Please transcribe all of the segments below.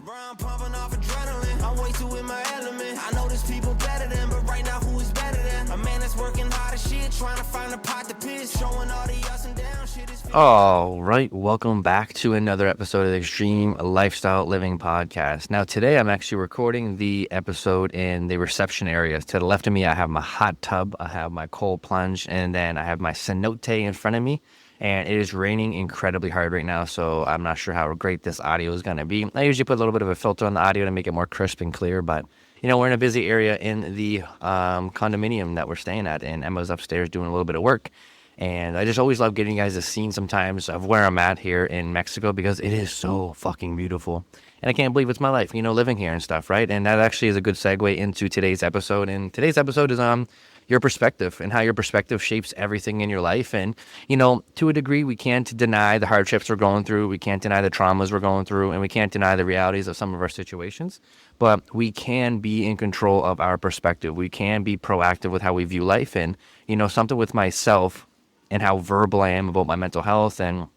Bro, I'm pumping off adrenaline. I'm way too in my element. I know there's people better than, but right now who is better than? A man that's working hard as shit, trying to find a pot to piss. Showing all the ups and downs, shit is... All right, welcome back to another episode of the Extreme Lifestyle Living Podcast. Now, today I'm actually recording the episode in the reception area. To the left of me, I have my hot tub, I have my cold plunge, and then I have my cenote in front of me. And it is raining incredibly hard right now, so I'm not sure how great this audio is going to be. I usually put a little bit of a filter on the audio to make it more crisp and clear, but, you know, we're in a busy area in the condominium that we're staying at, and Emma's upstairs doing a little bit of work. And I just always love getting you guys a scene sometimes of where I'm at here in Mexico because it is so fucking beautiful. And I can't believe it's my life, you know, living here and stuff, right? And that actually is a good segue into today's episode. And today's episode is your perspective and how your perspective shapes everything in your life. And, you know, to a degree, we can't deny the hardships we're going through. We can't deny the traumas we're going through. And we can't deny the realities of some of our situations. But we can be in control of our perspective. We can be proactive with how we view life. And, you know, something with myself and how verbal I am about my mental health and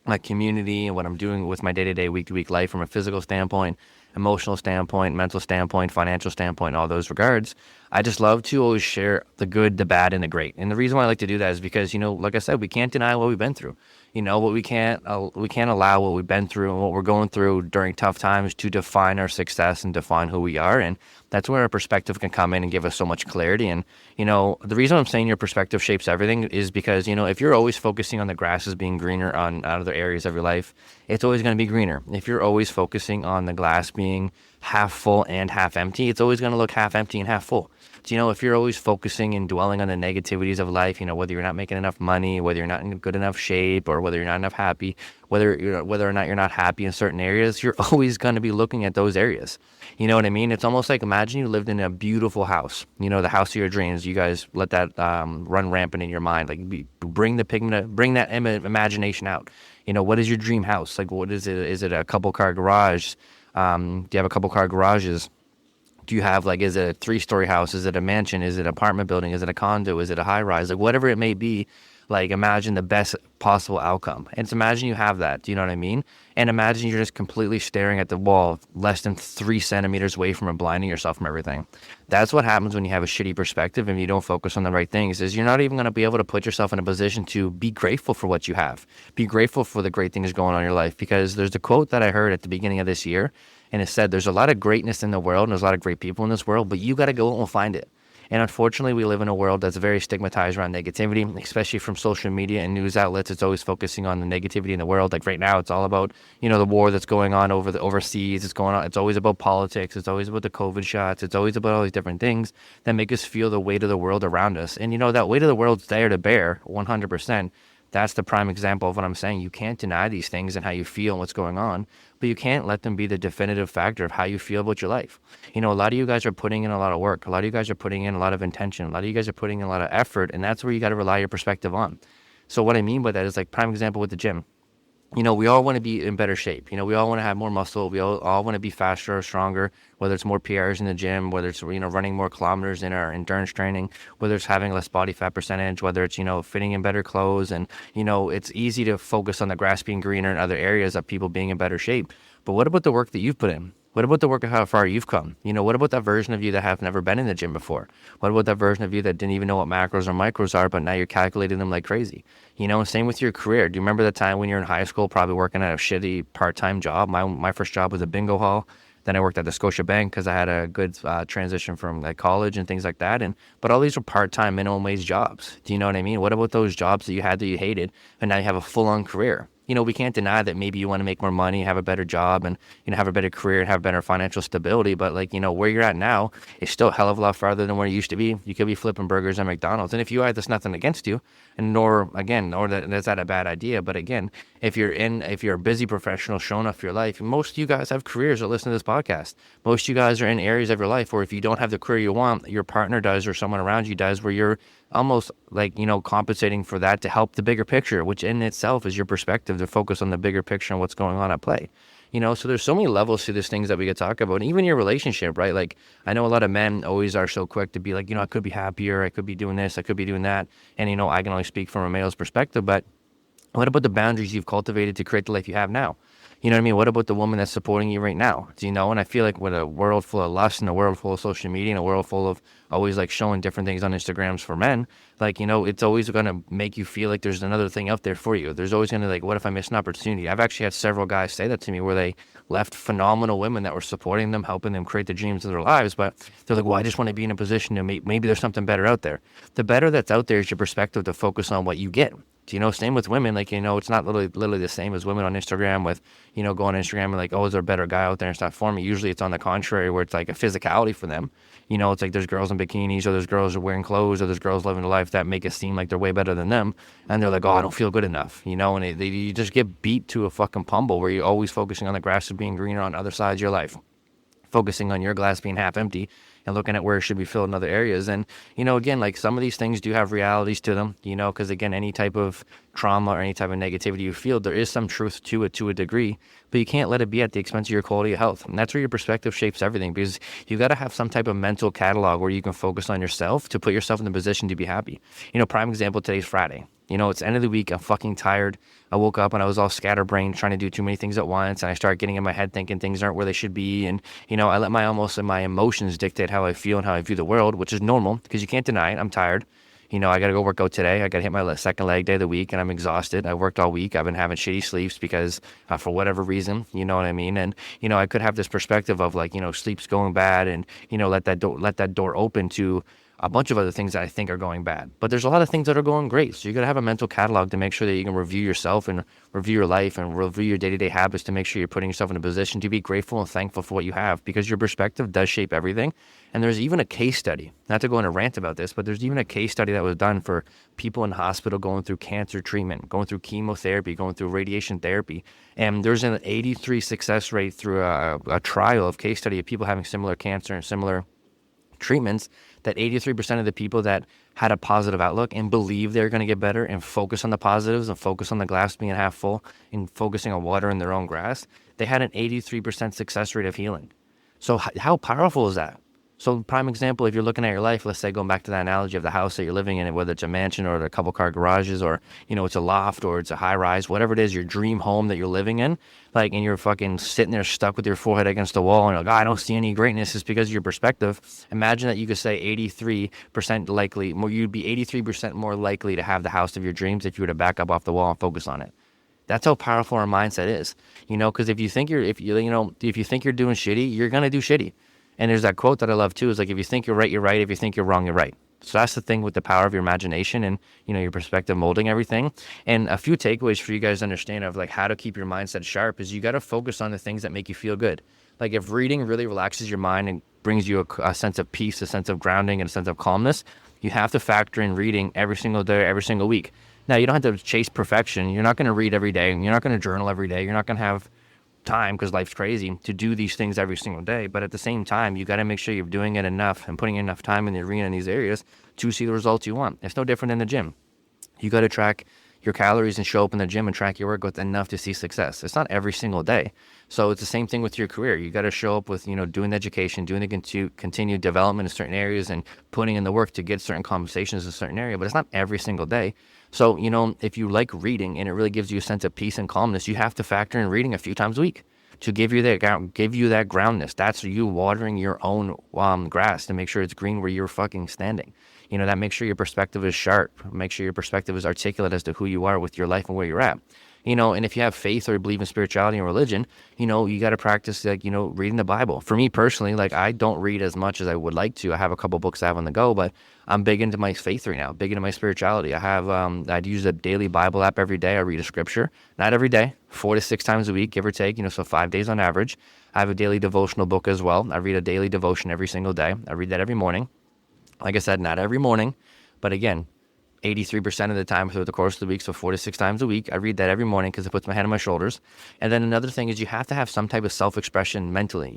my community and what I'm doing with my day-to-day, week-to-week life from a physical standpoint, emotional standpoint, mental standpoint, financial standpoint, all those regards. I just love to always share the good, the bad, and the great. And the reason why I like to do that is because, you know, like I said, we can't deny what we've been through. You know, what we can't allow what we've been through and what we're going through during tough times to define our success and define who we are. And that's where our perspective can come in and give us so much clarity. And, you know, the reason I'm saying your perspective shapes everything is because, you know, if you're always focusing on the grass as being greener on other areas of your life, it's always going to be greener. If you're always focusing on the glass being half full and half empty, it's always going to look half empty and half full. So, you know, if you're always focusing and dwelling on the negativities of life, you know, whether you're not making enough money, whether you're not in good enough shape, or whether you're not enough happy, whether or not you're not happy in certain areas, you're always going to be looking at those areas. You know what I mean? It's almost like imagine you lived in a beautiful house, you know, the house of your dreams. You guys let that run rampant in your mind. Like bring that imagination out. You know, what is your dream house? Like, what is it? Is it a couple car garage? Do you have a couple car garages? Do you have, like, is it a 3-story house? Is it a mansion? Is it an apartment building? Is it a condo? Is it a high rise? Like, whatever it may be, like, imagine the best possible outcome. And it's imagine you have that. Do you know what I mean? And imagine you're just completely staring at the wall less than 3 centimeters away from it, blinding yourself from everything. That's what happens when you have a shitty perspective and you don't focus on the right things, is you're not even going to be able to put yourself in a position to be grateful for what you have. Be grateful for the great things going on in your life. Because there's a quote that I heard at the beginning of this year, and it said, there's a lot of greatness in the world, and there's a lot of great people in this world, but you got to go and find it. And unfortunately, we live in a world that's very stigmatized around negativity, especially from social media and news outlets. It's always focusing on the negativity in the world. Like right now, it's all about, you know, the war that's going on overseas. It's always about politics. It's always about the COVID shots. It's always about all these different things that make us feel the weight of the world around us. And, you know, that weight of the world's there to bear 100%. That's the prime example of what I'm saying. You can't deny these things and how you feel and what's going on, but you can't let them be the definitive factor of how you feel about your life. You know, a lot of you guys are putting in a lot of work. A lot of you guys are putting in a lot of intention. A lot of you guys are putting in a lot of effort, and that's where you got to rely your perspective on. So what I mean by that is, like, prime example with the gym. You know, we all want to be in better shape. You know, we all want to have more muscle. We all want to be faster or stronger, whether it's more PRs in the gym, whether it's, you know, running more kilometers in our endurance training, whether it's having less body fat percentage, whether it's, you know, fitting in better clothes. And, you know, it's easy to focus on the grass being greener in other areas of people being in better shape. But what about the work that you've put in? What about the work of how far you've come? You know, what about that version of you that have never been in the gym before? What about that version of you that didn't even know what macros or micros are, but now you're calculating them like crazy? You know, same with your career. Do you remember the time when you're in high school, probably working at a shitty part-time job? My first job was a bingo hall. Then I worked at the Scotiabank because I had a good transition from like college and things like that. But all these were part-time minimum wage jobs. Do you know what I mean? What about those jobs that you had that you hated, and now you have a full-on career? You know, we can't deny that maybe you want to make more money, have a better job, and, you know, have a better career and have better financial stability. But, like, you know, where you're at now is still a hell of a lot farther than where you used to be. You could be flipping burgers at McDonald's. And if you are, that's nothing against you. And nor that's not a bad idea. But again, if you're a busy professional showing up for your life, most of you guys have careers that listen to this podcast. Most of you guys are in areas of your life where if you don't have the career you want, your partner does or someone around you does, where you're almost like, you know, compensating for that to help the bigger picture, which in itself is your perspective to focus on the bigger picture and what's going on at play. You know, so there's so many levels to these things that we could talk about. And even your relationship, right? Like, I know a lot of men always are so quick to be like, you know, I could be happier, I could be doing this, I could be doing that. And, you know, I can only speak from a male's perspective, but what about the boundaries you've cultivated to create the life you have now? You know what I mean? What about the woman that's supporting you right now? Do you know? And I feel like with a world full of lust and a world full of social media and a world full of always like showing different things on Instagrams for men, like, it's always going to make you feel like there's another thing out there for you. There's always going to like, what if I miss an opportunity? I've actually had several guys say that to me where they left phenomenal women that were supporting them, helping them create the dreams of their lives. But they're like, well, I just want to be in a position to maybe there's something better out there. The better that's out there is your perspective to focus on what you get. Same with women, like, it's not literally the same as women on Instagram with, go on Instagram and like, oh, is there a better guy out there and stuff for me? Usually it's on the contrary where it's like a physicality for them. It's like there's girls in bikinis or there's girls wearing clothes or there's girls living a life that make it seem like they're way better than them. And they're like, oh, I don't feel good enough, and you just get beat to a fucking pummel where you're always focusing on the grass being greener on other sides of your life, focusing on your glass being half empty and looking at where it should be filled in other areas. And, again, like some of these things do have realities to them, because again, any type of trauma or any type of negativity you feel, there is some truth to it to a degree, but you can't let it be at the expense of your quality of health. And that's where your perspective shapes everything, because you got to have some type of mental catalog where you can focus on yourself to put yourself in the position to be happy. Prime example, today's Friday. It's the end of the week. I'm fucking tired. I woke up and I was all scatterbrained trying to do too many things at once. And I start getting in my head thinking things aren't where they should be. And, I let my emotions dictate how I feel and how I view the world, which is normal because you can't deny it. I'm tired. I got to go work out today. I got to hit my second leg day of the week and I'm exhausted. I worked all week. I've been having shitty sleeps because for whatever reason, you know what I mean? And, I could have this perspective of like, sleep's going bad and, let that door open to a bunch of other things that I think are going bad. But there's a lot of things that are going great. So you got to have a mental catalog to make sure that you can review yourself and review your life and review your day-to-day habits to make sure you're putting yourself in a position to be grateful and thankful for what you have, because your perspective does shape everything. And there's even a case study, not to go on a rant about this, but there's even a case study that was done for people in hospital going through cancer treatment, going through chemotherapy, going through radiation therapy. And there's an 83 success rate through a trial of case study of people having similar cancer and similar treatments, that 83% of the people that had a positive outlook and believed they're going to get better and focus on the positives and focus on the glass being half full and focusing on water in their own grass, they had an 83% success rate of healing. So how powerful is that? So prime example, if you're looking at your life, let's say going back to that analogy of the house that you're living in, whether it's a mansion or a couple car garages or, it's a loft or it's a high rise, whatever it is, your dream home that you're living in, like, and you're fucking sitting there stuck with your forehead against the wall and you're like, I don't see any greatness. It's because of your perspective. Imagine that you could say 83% likely, you'd be 83% more likely to have the house of your dreams if you were to back up off the wall and focus on it. That's how powerful our mindset is, because if you think you're doing shitty, you're going to do shitty. And there's that quote that I love too, is like, if you think you're right, you're right. If you think you're wrong, you're right. So that's the thing with the power of your imagination and, your perspective molding everything. And a few takeaways for you guys to understand of like how to keep your mindset sharp is you got to focus on the things that make you feel good. Like if reading really relaxes your mind and brings you a sense of peace, a sense of grounding, and a sense of calmness, you have to factor in reading every single day, every single week. Now, you don't have to chase perfection. You're not going to read every day. You're not going to journal every day. You're not going to have time, because life's crazy, to do these things every single day. But at the same time, you got to make sure you're doing it enough and putting enough time in the arena in these areas to see the results you want. It's no different than the gym. You got to track your calories and show up in the gym and track your work with enough to see success. It's not every single day. So it's the same thing with your career. You got to show up with, doing the education, doing the continued development in certain areas and putting in the work to get certain compensations in a certain area, but it's not every single day. So, if you like reading and it really gives you a sense of peace and calmness, you have to factor in reading a few times a week to give you that groundness. That's you watering your own grass to make sure it's green where you're fucking standing. That makes sure your perspective is sharp. Make sure your perspective is articulate as to who you are with your life and where you're at. And if you have faith or you believe in spirituality and religion, you got to practice, reading the Bible. For me personally, I don't read as much as I would like to. I have a couple books I have on the go, but I'm big into my faith right now, big into my spirituality. I have, I'd use a daily Bible app every day. I read a scripture, not every day, 4 to 6 times a week, give or take, so 5 days on average. I have a daily devotional book as well. I read a daily devotion every single day. I read that every morning. Like I said, not every morning, but again, 83% of the time throughout the course of the week, so 4 to 6 times a week. I read that every morning because it puts my head on my shoulders. And then another thing is you have to have some type of self-expression mentally.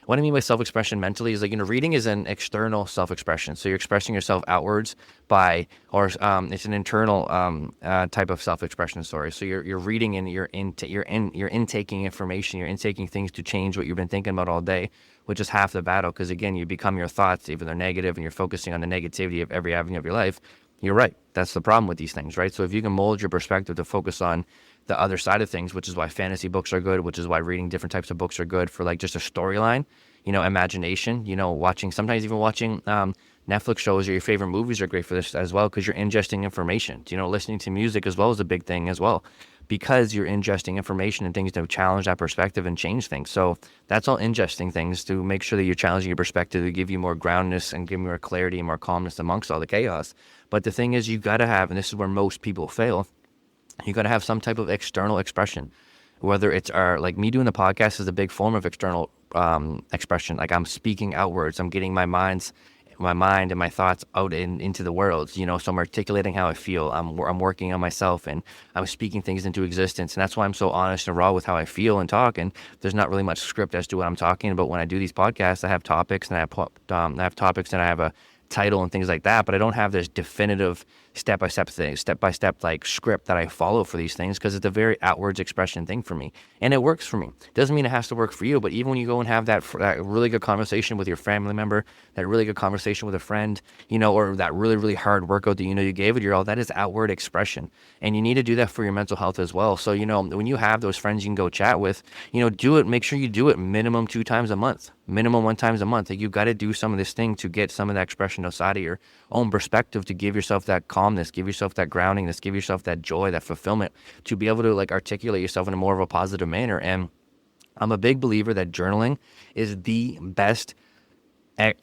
What I mean by self-expression mentally is reading is an external self-expression. So you're expressing yourself outwards it's an internal type of self-expression story. So you're reading and you're intaking information, you're intaking things to change what you've been thinking about all day, which is half the battle. Because again, you become your thoughts, even they're negative, and you're focusing on the negativity of every avenue of your life. You're right. That's the problem with these things, right? So if you can mold your perspective to focus on the other side of things, which is why fantasy books are good, which is why reading different types of books are good for like just a storyline, imagination, sometimes even watching Netflix shows or your favorite movies are great for this as well, because you're ingesting information. Listening to music as well is a big thing as well, because you're ingesting information and things to challenge that perspective and change things. So that's all ingesting things to make sure that you're challenging your perspective to give you more groundness and give you more clarity and more calmness amongst all the chaos. But the thing is, you got to have, and this is where most people fail, you got to have some type of external expression. Whether it's like me doing the podcast is a big form of external expression. Like I'm speaking outwards. I'm getting my mind and my thoughts out into the world, so I'm articulating how I feel. I'm working on myself, and I'm speaking things into existence. And that's why I'm so honest and raw with how I feel and talk. And there's not really much script as to what I'm talking about when I do these podcasts. I have topics, and I have topics, and I have a title and things like that, but I don't have this definitive step-by-step like script that I follow for these things, because it's a very outwards expression thing for me, and it works for me. Doesn't mean it has to work for you, but even when you go and have that really good conversation with your family member, that really good conversation with a friend, or that really, really hard workout that you gave it your all, that is outward expression, and you need to do that for your mental health as well. So when you have those friends you can go chat with, do it. Make sure you do it minimum 2 times a month, minimum 1 time a month. Like, you got to do some of this thing to get some of that expression outside of your own perspective, to give yourself that calmness, give yourself that groundingness, give yourself that joy, that fulfillment, to be able to like articulate yourself in a more of a positive manner. And I'm a big believer that journaling is the best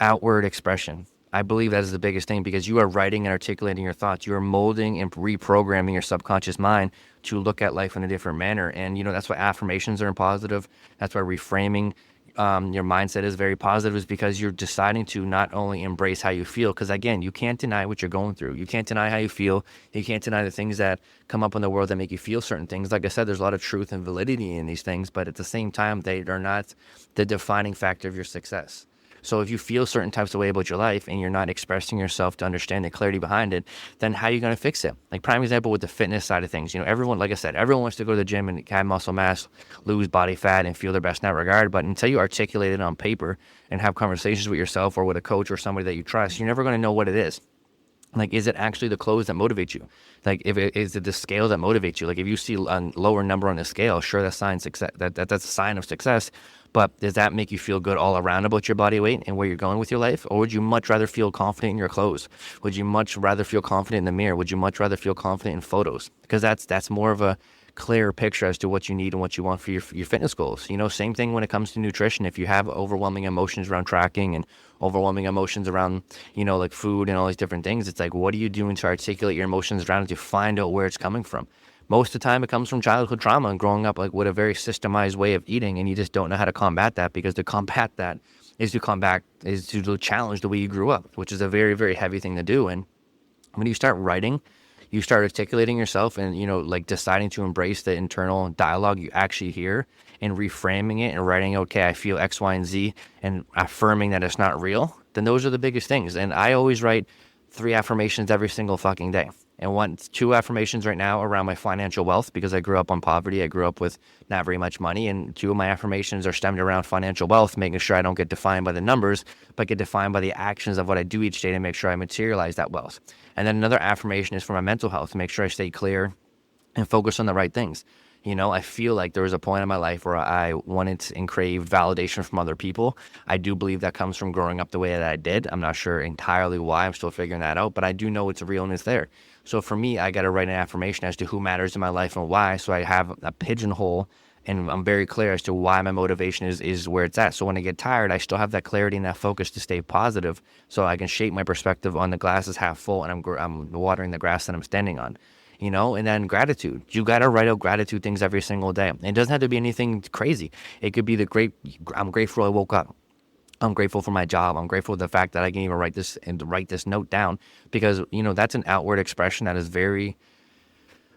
outward expression. I believe that is the biggest thing, because you are writing and articulating your thoughts. You are molding and reprogramming your subconscious mind to look at life in a different manner. And that's why affirmations are positive. That's why reframing your mindset is very positive, is because you're deciding to not only embrace how you feel, because again, you can't deny what you're going through. You can't deny how you feel. You can't deny the things that come up in the world that make you feel certain things. Like I said, there's a lot of truth and validity in these things, but at the same time, they are not the defining factor of your success. So if you feel certain types of way about your life and you're not expressing yourself to understand the clarity behind it, then how are you going to fix it? Like, prime example with the fitness side of things. Everyone, like I said, everyone wants to go to the gym and have muscle mass, lose body fat, and feel their best in that regard. But until you articulate it on paper and have conversations with yourself or with a coach or somebody that you trust, you're never going to know what it is. Like, is it actually the clothes that motivate you? Like, is it the scale that motivates you? Like, if you see a lower number on the scale, sure, that's a sign of success. But does that make you feel good all around about your body weight and where you're going with your life? Or would you much rather feel confident in your clothes? Would you much rather feel confident in the mirror? Would you much rather feel confident in photos? Because that's more of a clear picture as to what you need and what you want for your fitness goals. Same thing when it comes to nutrition. If you have overwhelming emotions around tracking and overwhelming emotions around, like food and all these different things, it's like, what are you doing to articulate your emotions around it, to find out where it's coming from? Most of the time it comes from childhood trauma and growing up like with a very systemized way of eating, and you just don't know how to combat that, because to combat that is to challenge the way you grew up, which is a very, very heavy thing to do. And when you start writing, you start articulating yourself and, like deciding to embrace the internal dialogue you actually hear and reframing it and writing, okay, I feel X, Y, and Z, and affirming that it's not real, then those are the biggest things. And I always write 3 affirmations every single fucking day. And 2 affirmations right now around my financial wealth, because I grew up on poverty. I grew up with not very much money. And 2 of my affirmations are stemmed around financial wealth, making sure I don't get defined by the numbers, but get defined by the actions of what I do each day to make sure I materialize that wealth. And then another affirmation is for my mental health, to make sure I stay clear and focus on the right things. I feel like there was a point in my life where I wanted and craved validation from other people. I do believe that comes from growing up the way that I did. I'm not sure entirely why. I'm still figuring that out, but I do know it's real and it's there. So for me, I got to write an affirmation as to who matters in my life and why, so I have a pigeonhole and I'm very clear as to why my motivation is where it's at. So when I get tired, I still have that clarity and that focus to stay positive, so I can shape my perspective on the glass is half full and I'm watering the grass that I'm standing on. And then gratitude. You got to write out gratitude things every single day. It doesn't have to be anything crazy. It could be I'm grateful I woke up. I'm grateful for my job. I'm grateful for the fact that I can even write this note down, because, that's an outward expression that is very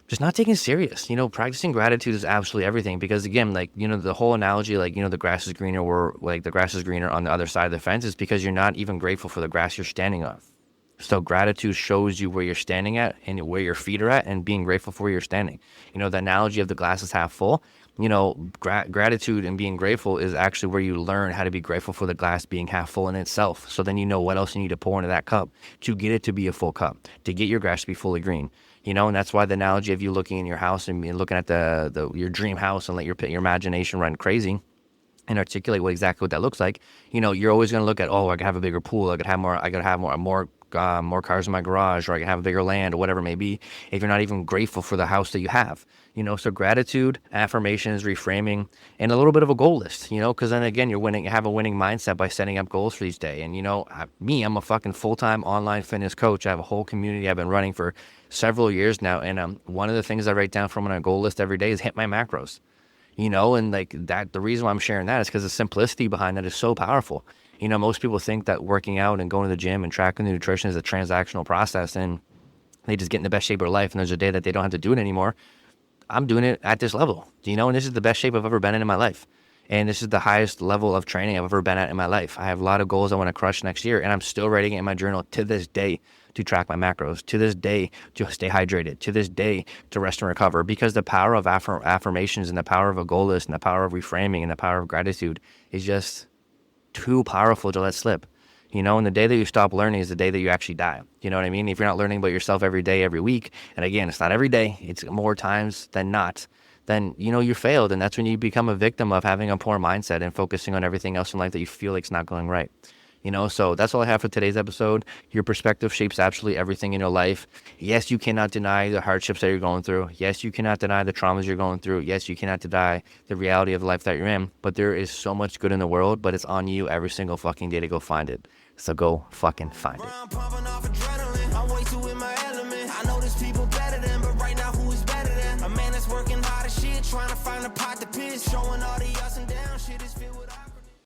just not taken serious. Practicing gratitude is absolutely everything, because again, like, the whole analogy, like, the grass is greener, or like the grass is greener on the other side of the fence, is because you're not even grateful for the grass you're standing on. So gratitude shows you where you're standing at and where your feet are at, and being grateful for where you're standing. The analogy of the glass is half full. Gratitude and being grateful is actually where you learn how to be grateful for the glass being half full in itself. So then what else you need to pour into that cup to get it to be a full cup, to get your grass to be fully green. You know, and that's why the analogy of you looking in your house and looking at your dream house and let your imagination run crazy and articulate exactly what that looks like. You know, you're always going to look at, oh, I could have a bigger pool, I could have more cars in my garage, or I can have a bigger land, or whatever it may be, if you're not even grateful for the house that you have. You know, so gratitude, affirmations, reframing, and a little bit of a goal list, you know, because then again, you have a winning mindset by setting up goals for each day. And, you know, I'm a fucking full-time online fitness coach. I have a whole community I've been running for several years now. And one of the things I write down from on a goal list every day is hit my macros. You know, and like that, the reason why I'm sharing that is because the simplicity behind that is so powerful. You know, most people think that working out and going to the gym and tracking the nutrition is a transactional process and they just get in the best shape of their life and there's a day that they don't have to do it anymore. I'm doing it at this level, you know, and this is the best shape I've ever been in my life. And this is the highest level of training I've ever been at in my life. I have a lot of goals I want to crush next year, and I'm still writing it in my journal to this day to track my macros, to this day to stay hydrated, to this day to rest and recover, because the power of affirmations and the power of a goal list and the power of reframing and the power of gratitude is just too powerful to let slip. You know, and the day that you stop learning is the day that you actually die. You know what I mean? If you're not learning about yourself every day, every week, and again, it's not every day, it's more times than not, then, you know, you failed. And that's when you become a victim of having a poor mindset and focusing on everything else in life that you feel like is not going right. You know, so that's all I have for today's episode. Your perspective shapes absolutely everything in your life. Yes, you cannot deny the hardships that you're going through. Yes, you cannot deny the traumas you're going through. Yes, you cannot deny the reality of the life that you're in. But there is so much good in the world, but it's on you every single fucking day to go find it. So go fucking find it. I'm pumping off adrenaline. I'm way too in my element. I know there's people better than, but right now who is better than? A man that's working hard as shit, trying to find a pot to piss, showing all the ups and downs.